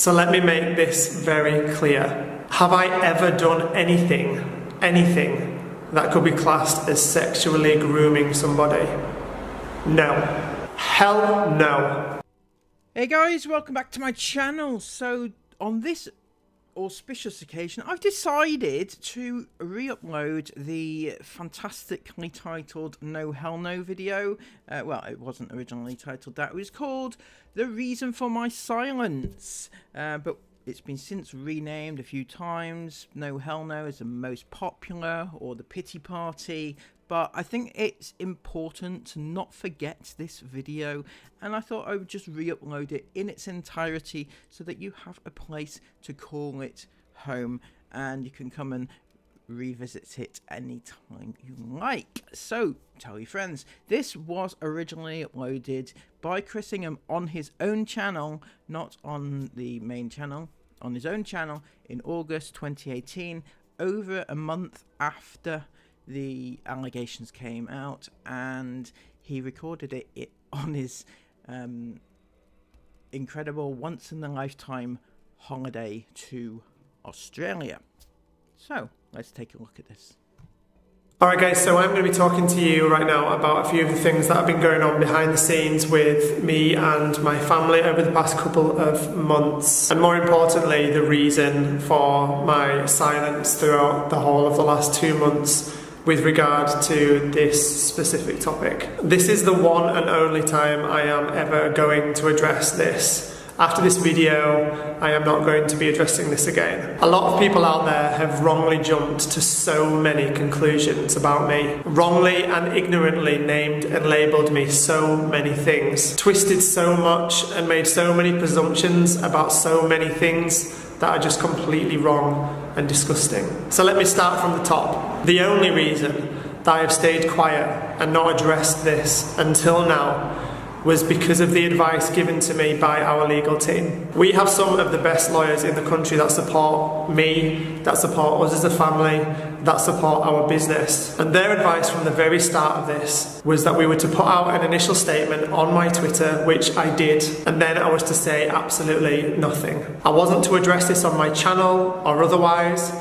So let me make this very clear. Have I ever done anything that could be classed as sexually grooming somebody? No. Hell no. Hey guys, welcome back to my channel. So on this auspicious occasion, I've decided to re-upload the fantastically titled No Hell No video. Well, it wasn't originally titled that. It was called The Reason for My Silence. But it's been since renamed a few times. No Hell No is the most popular, or the pity party. But I think it's important to not forget this video, and I thought I would just re-upload it in its entirety so that you have a place to call it home and you can come and revisit it anytime you like. So tell your friends. This was originally uploaded by Chris Ingham on his own channel, not on the main channel, on his own channel in August 2018, over a month after the allegations came out, and he recorded it on his incredible once-in-a-lifetime holiday to Australia. So let's take a look at this. Alright guys, so I'm going to be talking to you right now about a few of the things that have been going on behind the scenes with me and my family over the past couple of months, and more importantly the reason for my silence throughout the whole of the last 2 months with regard to this specific topic. This is the one and only time I am ever going to address this. After this video, I am not going to be addressing this again. A lot of people out there have wrongly jumped to so many conclusions about me. Wrongly and ignorantly named and labelled me so many things. Twisted so much and made so many presumptions about so many things that are just completely wrong and disgusting. So let me start from the top. The only reason that I have stayed quiet and not addressed this until now was because of the advice given to me by our legal team. We have some of the best lawyers in the country that support me, that support us as a family, that support our business. And their advice from the very start of this was that we were to put out an initial statement on my Twitter, which I did, and then I was to say absolutely nothing. I wasn't to address this on my channel or otherwise.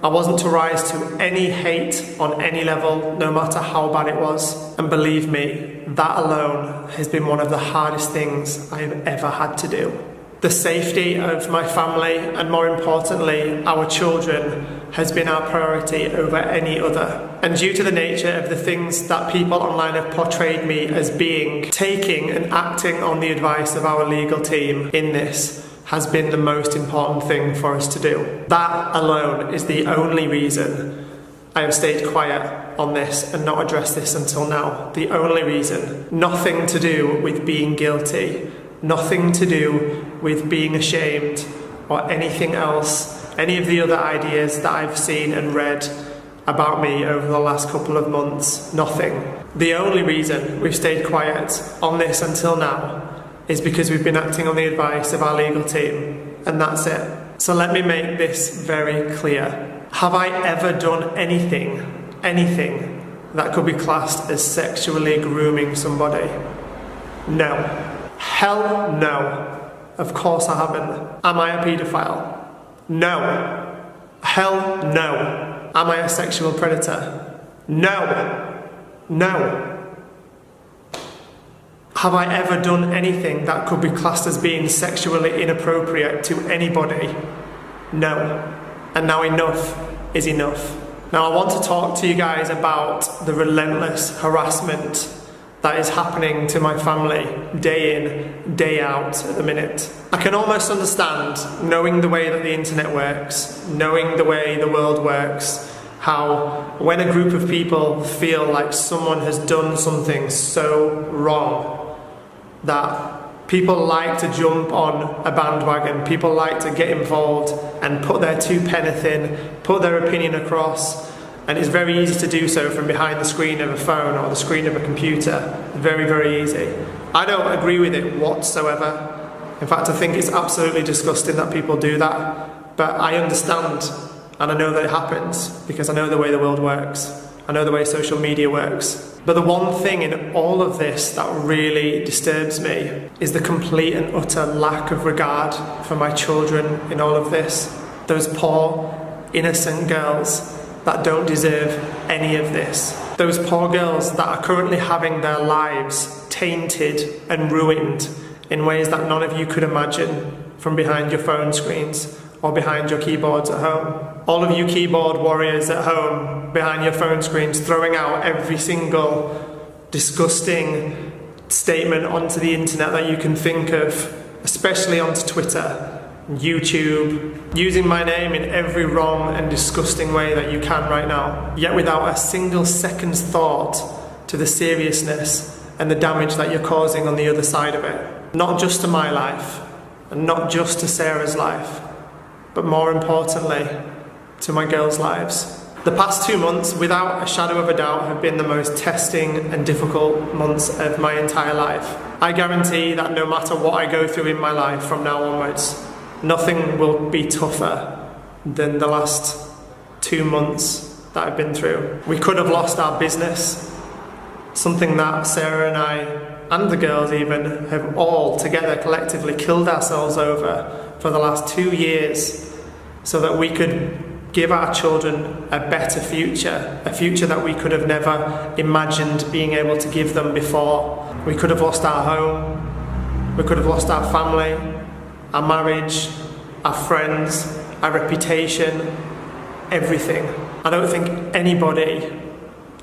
I wasn't to rise to any hate on any level, no matter how bad it was. And believe me, that alone has been one of the hardest things I have ever had to do. The safety of my family, and more importantly, our children, has been our priority over any other. And due to the nature of the things that people online have portrayed me as being, taking and acting on the advice of our legal team in this has been the most important thing for us to do. That alone is the only reason I have stayed quiet on this and not addressed this until now. The only reason. Nothing to do with being guilty. Nothing to do with being ashamed or anything else. Any of the other ideas that I've seen and read about me over the last couple of months. Nothing. The only reason we've stayed quiet on this until now is because we've been acting on the advice of our legal team, and that's it. So let me make this very clear. Have I ever done anything that could be classed as sexually grooming somebody? No. Hell no. Of course I haven't. Am I a paedophile? No. Hell no. Am I a sexual predator? No. No. Have I ever done anything that could be classed as being sexually inappropriate to anybody? No. And now enough is enough. Now I want to talk to you guys about the relentless harassment that is happening to my family day in, day out at the minute. I can almost understand, knowing the way that the internet works, knowing the way the world works, how when a group of people feel like someone has done something so wrong, that people like to jump on a bandwagon, people like to get involved and put their 2 pence in, put their opinion across, and it's very easy to do so from behind the screen of a phone or the screen of a computer. Very, very easy. I don't agree with it whatsoever. In fact, I think it's absolutely disgusting that people do that, but I understand, and I know that it happens because I know the way the world works. I know the way social media works. But the one thing in all of this that really disturbs me is the complete and utter lack of regard for my children in all of this. Those poor, innocent girls that don't deserve any of this. Those poor girls that are currently having their lives tainted and ruined in ways that none of you could imagine from behind your phone screens or behind your keyboards at home. All of you keyboard warriors at home behind your phone screens throwing out every single disgusting statement onto the internet that you can think of, especially onto Twitter, YouTube, using my name in every wrong and disgusting way that you can right now, yet without a single second's thought to the seriousness and the damage that you're causing on the other side of it. Not just to my life, and not just to Sarah's life, but more importantly, to my girls' lives. The past 2 months, without a shadow of a doubt, have been the most testing and difficult months of my entire life. I guarantee that no matter what I go through in my life from now onwards, nothing will be tougher than the last 2 months that I've been through. We could have lost our business, something that Sarah and I, and the girls even, have all together collectively killed ourselves over for the last 2 years so that we could give our children a better future, a future that we could have never imagined being able to give them before. We could have lost our home, we could have lost our family, our marriage, our friends, our reputation, everything. I don't think anybody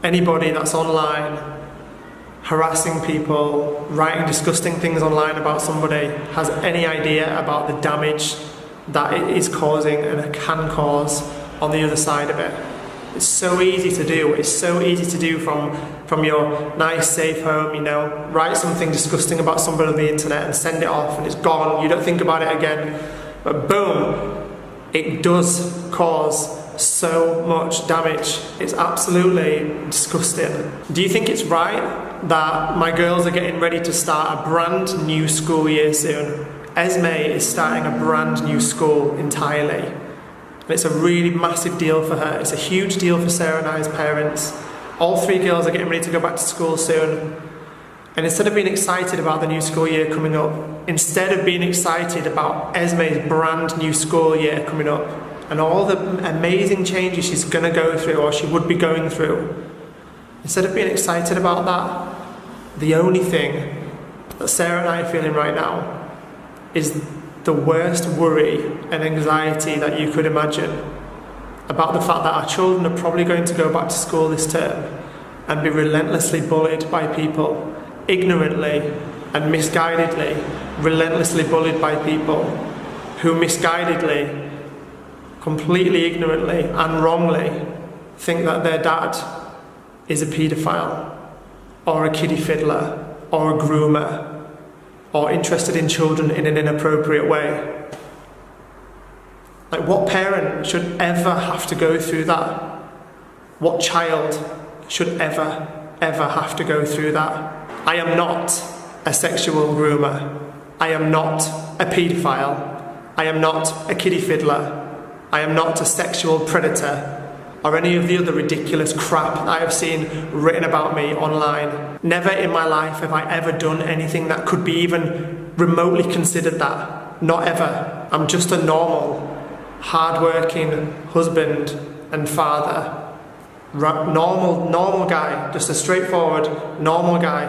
that's online harassing people, writing disgusting things online about somebody has any idea about the damage that it is causing and can cause on the other side of it. It's so easy to do. It's so easy to do from your nice, safe home, you know, write something disgusting about somebody on the internet and send it off and it's gone. You don't think about it again. But boom, it does cause so much damage. It's absolutely disgusting. Do you think it's right that my girls are getting ready to start a brand new school year soon? Esme is starting a brand new school entirely. And it's a really massive deal for her. It's a huge deal for Sarah and I as parents. All 3 girls are getting ready to go back to school soon. And instead of being excited about the new school year coming up, instead of being excited about Esme's brand new school year coming up and all the amazing changes she's going to go through or she would be going through, instead of being excited about that, the only thing that Sarah and I are feeling right now is the worst worry and anxiety that you could imagine about the fact that our children are probably going to go back to school this term and be relentlessly bullied by people, ignorantly and misguidedly, relentlessly bullied by people who misguidedly, completely ignorantly and wrongly think that their dad is a paedophile or a kiddie fiddler or a groomer or interested in children in an inappropriate way. Like, what parent should ever have to go through that? What child should ever have to go through that? I am not a sexual groomer. I am not a paedophile. I am not a kiddie fiddler. I am not a sexual predator or any of the other ridiculous crap that I have seen written about me online. Never in my life have I ever done anything that could be even remotely considered that. Not ever. I'm just a normal, hard-working husband and father. Normal guy. Just a straightforward, normal guy.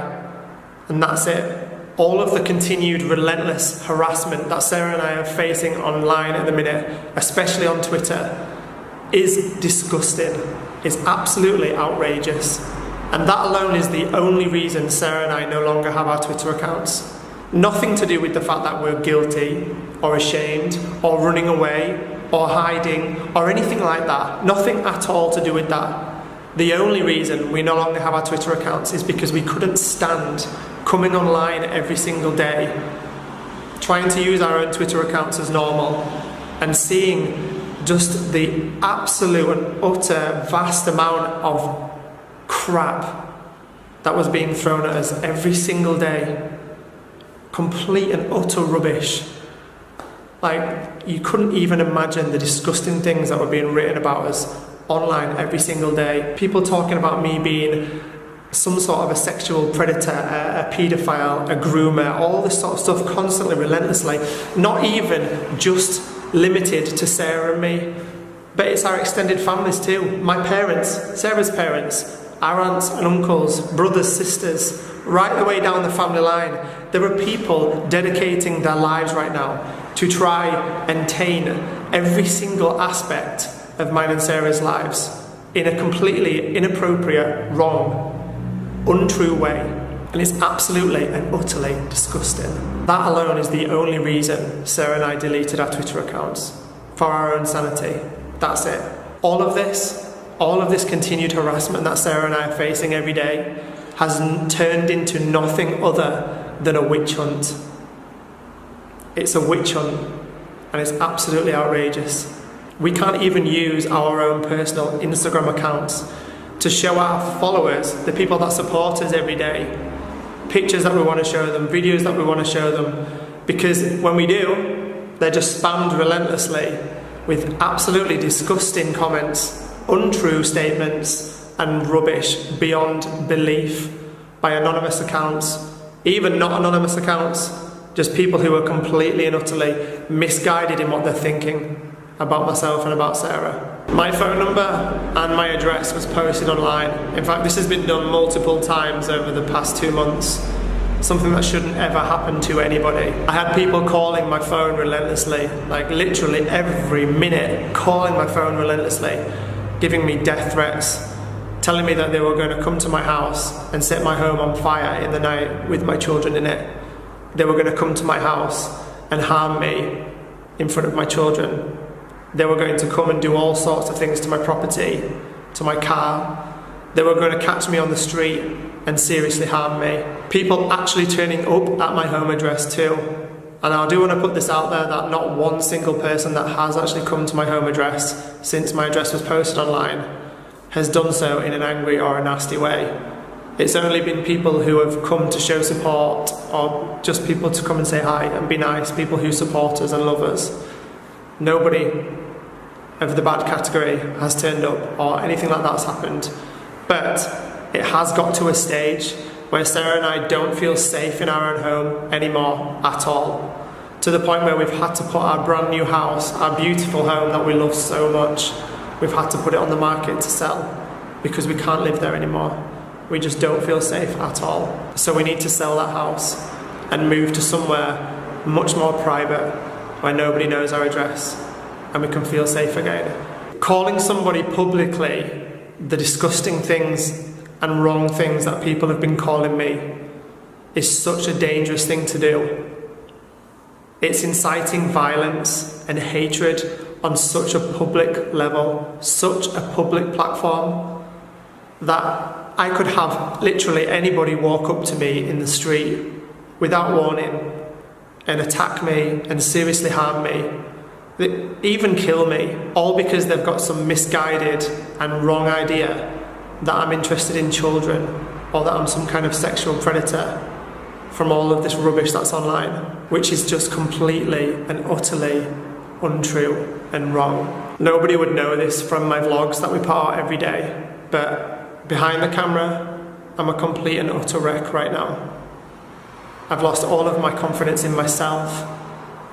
And that's it. All of the continued relentless harassment that Sarah and I are facing online at the minute, especially on Twitter, is disgusting. It's absolutely outrageous. And that alone is the only reason Sarah and I no longer have our Twitter accounts. Nothing to do with the fact that we're guilty or ashamed or running away or hiding or anything like that. Nothing at all to do with that. The only reason we no longer have our Twitter accounts is because we couldn't stand coming online every single day, trying to use our own Twitter accounts as normal and seeing just the absolute and utter vast amount of crap that was being thrown at us every single day. Complete and utter rubbish. Like, you couldn't even imagine the disgusting things that were being written about us online every single day. People talking about me being some sort of a sexual predator, a paedophile, a groomer, all this sort of stuff constantly, relentlessly. Not even just limited to Sarah and me, but it's our extended families too. My parents, Sarah's parents, our aunts and uncles, brothers, sisters, right the way down the family line. There are people dedicating their lives right now to try and taint every single aspect of mine and Sarah's lives in a completely inappropriate, wrong, untrue way. And it's absolutely and utterly disgusting. That alone is the only reason Sarah and I deleted our Twitter accounts. For our own sanity. That's it. All of this continued harassment that Sarah and I are facing every day has turned into nothing other than a witch hunt. It's a witch hunt, and it's absolutely outrageous. We can't even use our own personal Instagram accounts to show our followers, the people that support us every day, pictures that we want to show them, videos that we want to show them, because when we do, they're just spammed relentlessly with absolutely disgusting comments, untrue statements, and rubbish beyond belief by anonymous accounts, even not anonymous accounts, just people who are completely and utterly misguided in what they're thinking about myself and about Sarah. My phone number and my address was posted online. In fact, this has been done multiple times over the past 2 months. Something that shouldn't ever happen to anybody. I had people calling my phone relentlessly, like literally every minute, calling my phone relentlessly, giving me death threats, telling me that they were going to come to my house and set my home on fire in the night with my children in it. They were going to come to my house and harm me in front of my children. They were going to come and do all sorts of things to my property, to my car. They were going to catch me on the street and seriously harm me. People actually turning up at my home address too. And I do want to put this out there that not one single person that has actually come to my home address since my address was posted online has done so in an angry or a nasty way. It's only been people who have come to show support, or just people to come and say hi and be nice, people who support us and love us. Nobody of the bad category has turned up or anything like that's happened. But it has got to a stage where Sarah and I don't feel safe in our own home anymore at all. To the point where we've had to put our brand new house, our beautiful home that we love so much, we've had to put it on the market to sell because we can't live there anymore. We just don't feel safe at all. So we need to sell that house and move to somewhere much more private where nobody knows our address and we can feel safe again. Calling somebody publicly the disgusting things and wrong things that people have been calling me is such a dangerous thing to do. It's inciting violence and hatred on such a public level, such a public platform, that I could have literally anybody walk up to me in the street without warning and attack me and seriously harm me, even kill me, all because they've got some misguided and wrong idea that I'm interested in children or that I'm some kind of sexual predator from all of this rubbish that's online, which is just completely and utterly untrue and wrong. Nobody would know this from my vlogs that we put out every day, but behind the camera, I'm a complete and utter wreck right now. I've lost all of my confidence in myself.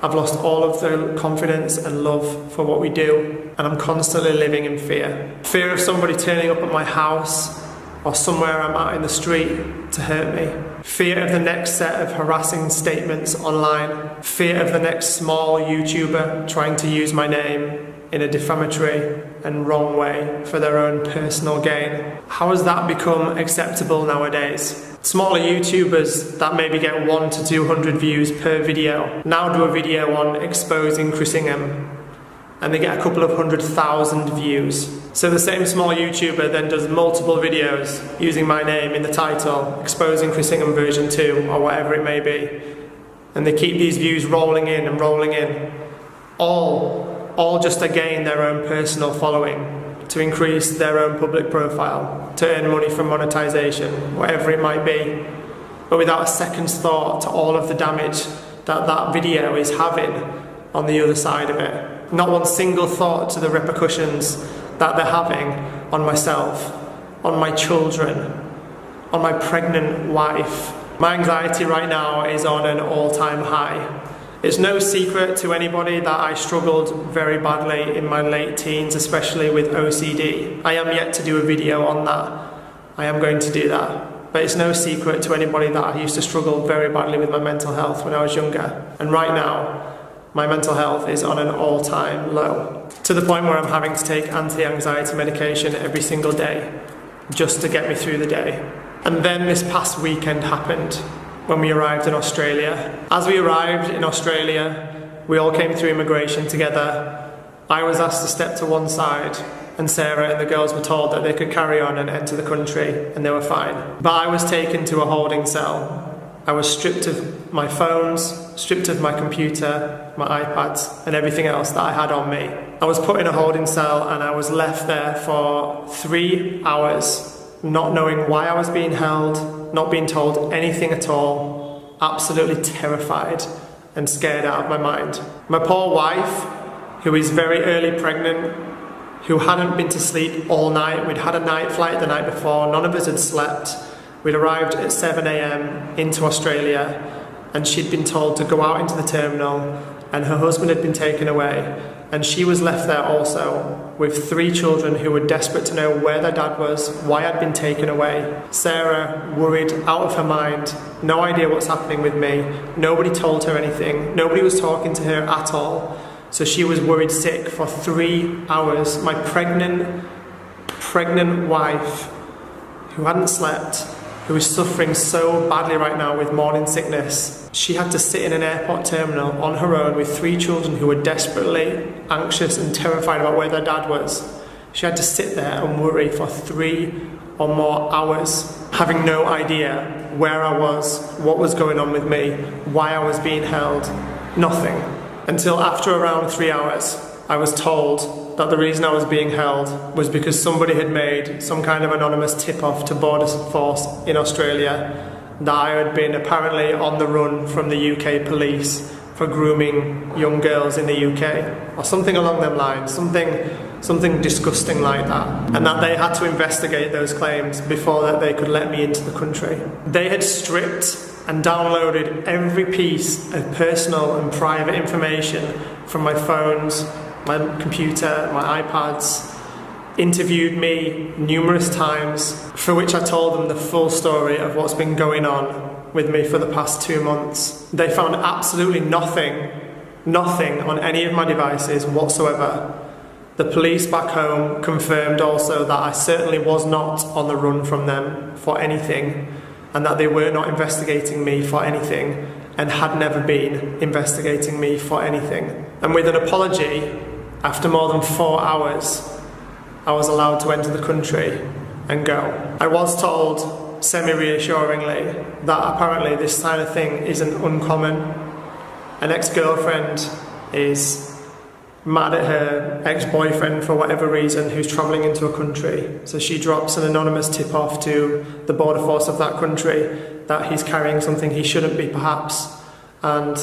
I've lost all of the confidence and love for what we do, and I'm constantly living in fear. Fear of somebody turning up at my house or somewhere I'm out in the street to hurt me. Fear of the next set of harassing statements online. Fear of the next small YouTuber trying to use my name in a defamatory and wrong way for their own personal gain. How has that become acceptable nowadays? Smaller YouTubers that maybe get 100 to 200 views per video now do a video on exposing Chris Ingham and they get a couple of 100,000 views. So the same small YouTuber then does multiple videos using my name in the title, exposing Chris Ingham version 2 or whatever it may be. And they keep these views rolling in and rolling in. All just to gain their own personal following, to increase their own public profile, to earn money from monetization, whatever it might be, but without a second's thought to all of the damage that that video is having on the other side of it. Not one single thought to the repercussions that they're having on myself, on my children, on my pregnant wife. My anxiety right now is on an all-time high. It's no secret to anybody that I struggled very badly in my late teens, especially with OCD. I am yet to do a video on that. I am going to do that. But it's no secret to anybody that I used to struggle very badly with my mental health when I was younger. And right now, my mental health is on an all-time low, to the point where I'm having to take anti-anxiety medication every single day just to get me through the day. And then this past weekend happened when we arrived in Australia. As we arrived in Australia, we all came through immigration together. I was asked to step to one side, and Sarah and the girls were told that they could carry on and enter the country, and they were fine. But I was taken to a holding cell. I was stripped of my phones, stripped of my computer, my iPads, and everything else that I had on me. I was put in a holding cell and I was left there for 3 hours, not knowing why I was being held, not being told anything at all, absolutely terrified and scared out of my mind. My poor wife, who is very early pregnant, who hadn't been to sleep all night. We'd had a night flight the night before, none of us had slept. We'd arrived at 7 a.m. into Australia, and she'd been told to go out into the terminal, and her husband had been taken away, and she was left there also with 3 children who were desperate to know where their dad was, why I'd been taken away. Sarah, worried out of her mind, no idea what's happening with me. Nobody told her anything. Nobody was talking to her at all. So she was worried sick for 3 hours. My pregnant wife, who hadn't slept, who was suffering so badly right now with morning sickness, she had to sit in an airport terminal on her own with 3 children who were desperately anxious and terrified about where their dad was. She had to sit there and worry for 3 or more hours, having no idea where I was, what was going on with me, why I was being held, nothing. Until after around 3 hours, I was told that the reason I was being held was because somebody had made some kind of anonymous tip-off to Border Force in Australia that I had been apparently on the run from the UK police for grooming young girls in the UK, or something along them lines, something disgusting like that, and that they had to investigate those claims before that they could let me into the country. They had stripped and downloaded every piece of personal and private information from my phones, my computer, my iPads, interviewed me numerous times, for which I told them the full story of what's been going on with me for the past 2 months. They found absolutely nothing on any of my devices whatsoever. The police back home confirmed also that I certainly was not on the run from them for anything, and that they were not investigating me for anything, and had never been investigating me for anything. And with an apology, after more than 4 hours, I was allowed to enter the country and go. I was told, semi-reassuringly, that apparently this kind of thing isn't uncommon. An ex-girlfriend is mad at her ex-boyfriend for whatever reason who's travelling into a country. So she drops an anonymous tip-off to the border force of that country that he's carrying something he shouldn't be, perhaps, and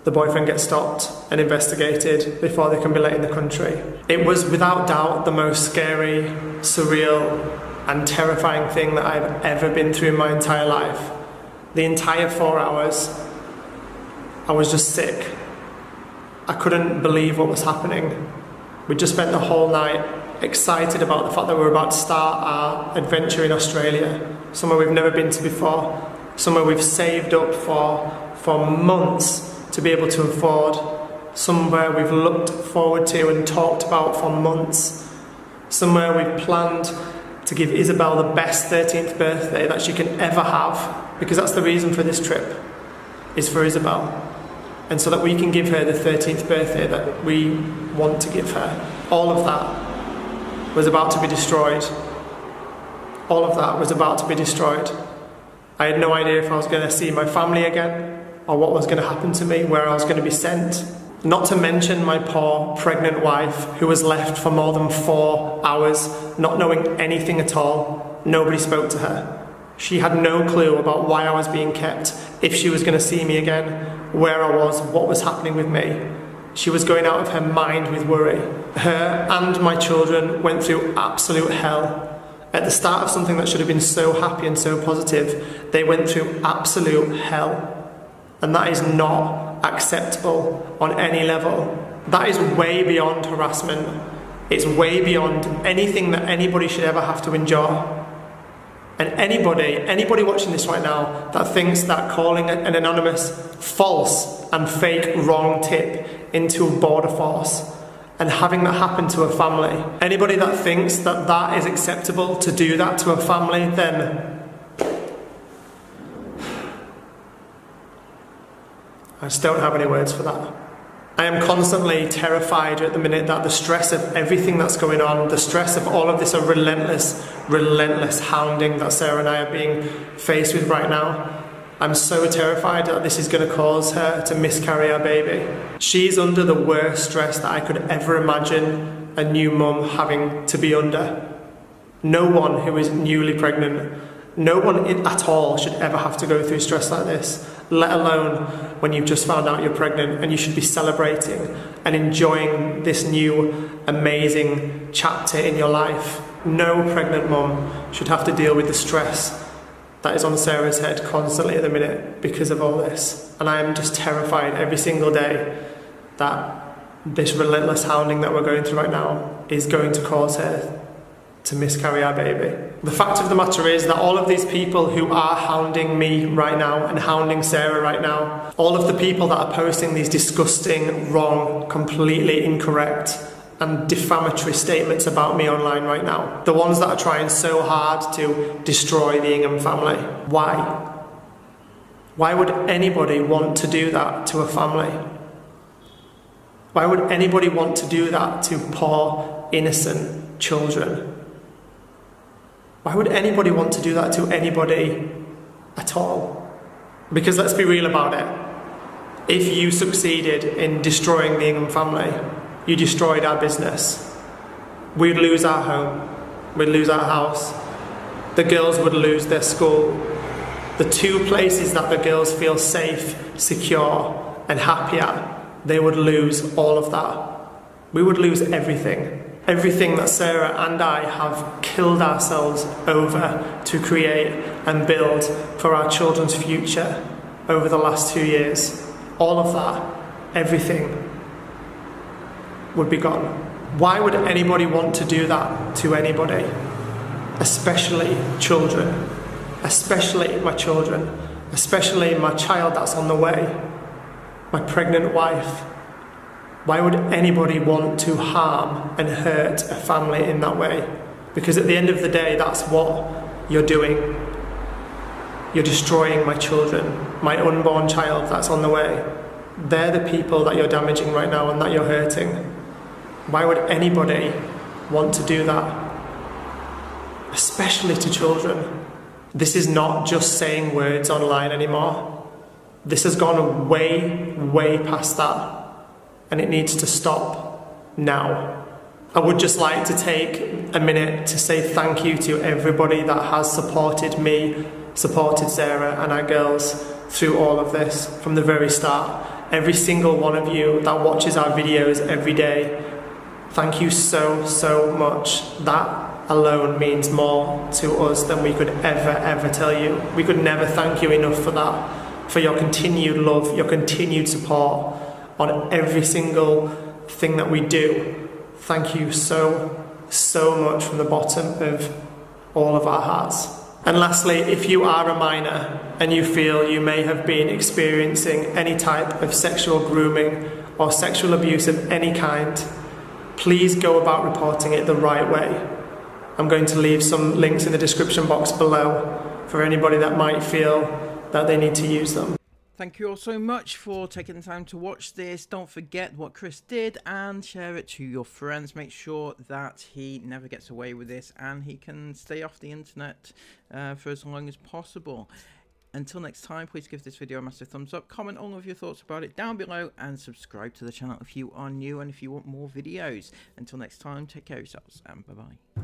the boyfriend gets stopped and investigated before they can be let in the country. It was without doubt the most scary, surreal and terrifying thing that I've ever been through in my entire life. The entire 4 hours, I was just sick. I couldn't believe what was happening. We just spent the whole night excited about the fact that we were about to start our adventure in Australia, somewhere we've never been to before, somewhere we've saved up for months to be able to afford, somewhere we've looked forward to and talked about for months, somewhere we've planned to give Isabel the best 13th birthday that she can ever have, because that's the reason for this trip, is for Isabel. And so that we can give her the 13th birthday that we want to give her. All of that was about to be destroyed. All of that was about to be destroyed. I had no idea if I was going to see my family again, or what was going to happen to me, where I was going to be sent. Not to mention my poor pregnant wife, who was left for more than 4 hours, not knowing anything at all. Nobody spoke to her. She had no clue about why I was being kept, if she was going to see me again, where I was, what was happening with me. She was going out of her mind with worry. Her and my children went through absolute hell. At the start of something that should have been so happy and so positive, they went through absolute hell. And that is not acceptable on any level. That is way beyond harassment. It's way beyond anything that anybody should ever have to endure. And anybody watching this right now that thinks that calling an anonymous false and fake wrong tip into a border force and having that happen to a family, anybody that thinks that that is acceptable to do that to a family, then I just don't have any words for that. I am constantly terrified at the minute that the stress of everything that's going on, the stress of all of this relentless hounding that Sarah and I are being faced with right now, I'm so terrified that this is going to cause her to miscarry our baby. She's under the worst stress that I could ever imagine a new mum having to be under. No one who is newly pregnant, no one at all should ever have to go through stress like this, let alone when you've just found out you're pregnant, and you should be celebrating and enjoying this new amazing chapter in your life. No pregnant mum should have to deal with the stress that is on Sarah's head constantly at the minute because of all this. And I am just terrified every single day that this relentless hounding that we're going through right now is going to cause her to miscarry our baby. The fact of the matter is that all of these people who are hounding me right now and hounding Sarah right now, all of the people that are posting these disgusting, wrong, completely incorrect and defamatory statements about me online right now, the ones that are trying so hard to destroy the Ingham family, why? Why would anybody want to do that to a family? Why would anybody want to do that to poor, innocent children? Why would anybody want to do that to anybody at all? Because let's be real about it. If you succeeded in destroying the Ingham family, you destroyed our business. We'd lose our home. We'd lose our house. The girls would lose their school. The two places that the girls feel safe, secure, and happy at, they would lose all of that. We would lose everything. Everything that Sarah and I have killed ourselves over to create and build for our children's future over the last 2 years. All of that, everything would be gone. Why would anybody want to do that to anybody? Especially children. Especially my children. Especially my child that's on the way. My pregnant wife. Why would anybody want to harm and hurt a family in that way? Because at the end of the day, that's what you're doing. You're destroying my children, my unborn child that's on the way. They're the people that you're damaging right now and that you're hurting. Why would anybody want to do that? Especially to children. This is not just saying words online anymore. This has gone way past that. And it needs to stop now. I would just like to take a minute to say thank you to everybody that has supported me, supported Sarah and our girls through all of this from the very start. Every single one of you that watches our videos every day, thank you so much. That alone means more to us than we could ever tell you. We could never thank you enough for that, for your continued love, your continued support on every single thing that we do. Thank you so much from the bottom of all of our hearts. And lastly, if you are a minor and you feel you may have been experiencing any type of sexual grooming or sexual abuse of any kind, please go about reporting it the right way. I'm going to leave some links in the description box below for anybody that might feel that they need to use them. Thank you all so much for taking the time to watch this. Don't forget what Chris did and share it to your friends. Make sure that he never gets away with this and he can stay off the internet for as long as possible. Until next time, please give this video a massive thumbs up, comment all of your thoughts about it down below, and subscribe to the channel if you are new and if you want more videos. Until next time, take care of yourselves and bye-bye.